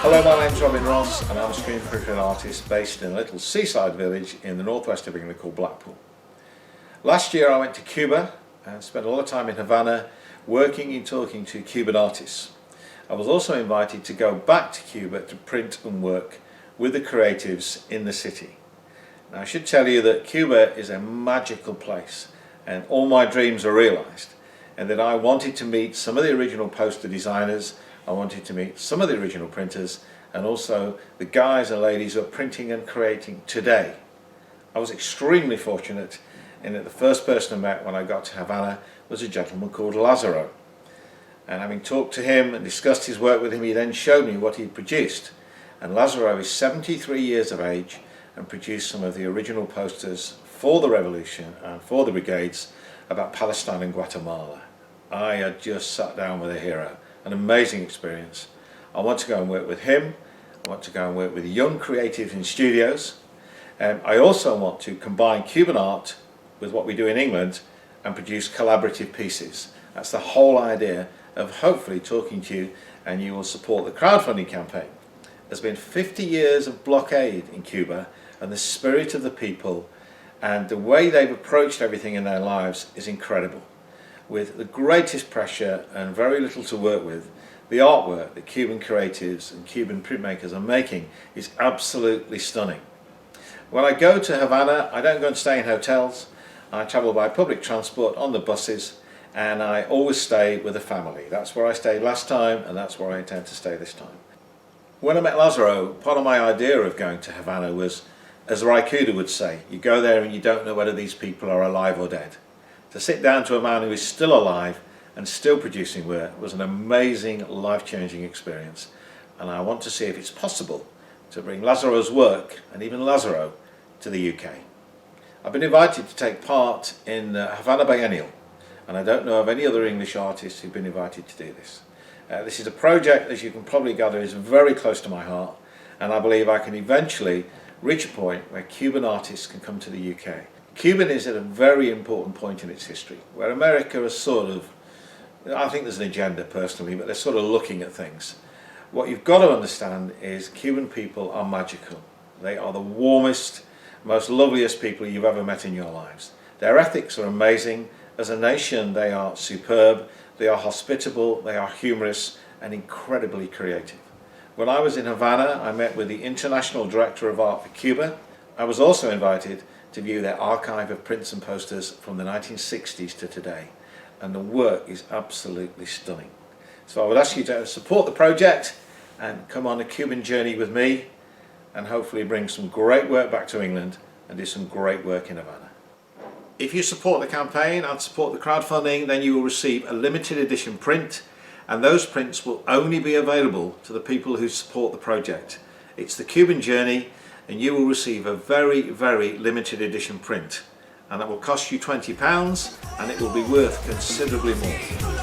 Hello, my name's Robin Ross and I'm a screenprinter and artist based in a little seaside village in the northwest of England called Blackpool. Last year I went to Cuba and spent a lot of time in Havana working and talking to Cuban artists. I was also invited to go back to Cuba to print and work with the creatives in the city. Now I should tell you that Cuba is a magical place and all my dreams are realised, and that I wanted to meet some of the original poster designers, I wanted to meet some of the original printers, and also the guys and ladies who are printing and creating today. I was extremely fortunate in that the first person I met when I got to Havana was a gentleman called Lazaro. And having talked to him and discussed his work with him, he then showed me what he'd produced. And Lazaro is 73 years of age and produced some of the original posters for the revolution and for the brigades about Palestine and Guatemala. I had just sat down with a hero, an amazing experience. I want to go and work with him, I want to go and work with young creatives in studios. I also want to combine Cuban art with what we do in England and produce collaborative pieces. That's the whole idea of hopefully talking to you, and you will support the crowdfunding campaign. There's been 50 years of blockade in Cuba, and the spirit of the people and the way they've approached everything in their lives is incredible. With the greatest pressure and very little to work with, the artwork that Cuban creatives and Cuban printmakers are making is absolutely stunning. When I go to Havana, I don't go and stay in hotels. I travel by public transport on the buses, and I always stay with a family. That's where I stayed last time, and that's where I intend to stay this time. When I met Lazaro, part of my idea of going to Havana was, as Rai Kuda would say, you go there and you don't know whether these people are alive or dead. To sit down to a man who is still alive and still producing work was an amazing, life-changing experience. And I want to see if it's possible to bring Lazaro's work, and even Lazaro, to the UK. I've been invited to take part in the Havana Biennial, and I don't know of any other English artists who've been invited to do this. This is a project, as you can probably gather, is very close to my heart, and I believe I can eventually reach a point where Cuban artists can come to the UK. Cuban is at a very important point in its history, where America is sort of, I think there's an agenda personally, but they're sort of looking at things. What you've got to understand is Cuban people are magical. They are the warmest, most loveliest people you've ever met in your lives. Their ethics are amazing. As a nation, they are superb, they are hospitable, they are humorous and incredibly creative. When I was in Havana, I met with the International Director of Art for Cuba. I was also invited to view their archive of prints and posters from the 1960s to today, and the work is absolutely stunning. So I would ask you to support the project and come on a Cuban journey with me, and hopefully bring some great work back to England and do some great work in Havana. If you support the campaign and support the crowdfunding, then you will receive a limited edition print, and those prints will only be available to the people who support the project. It's the Cuban Journey, and you will receive a very, very limited edition print, and that will cost you £20, and it will be worth considerably more.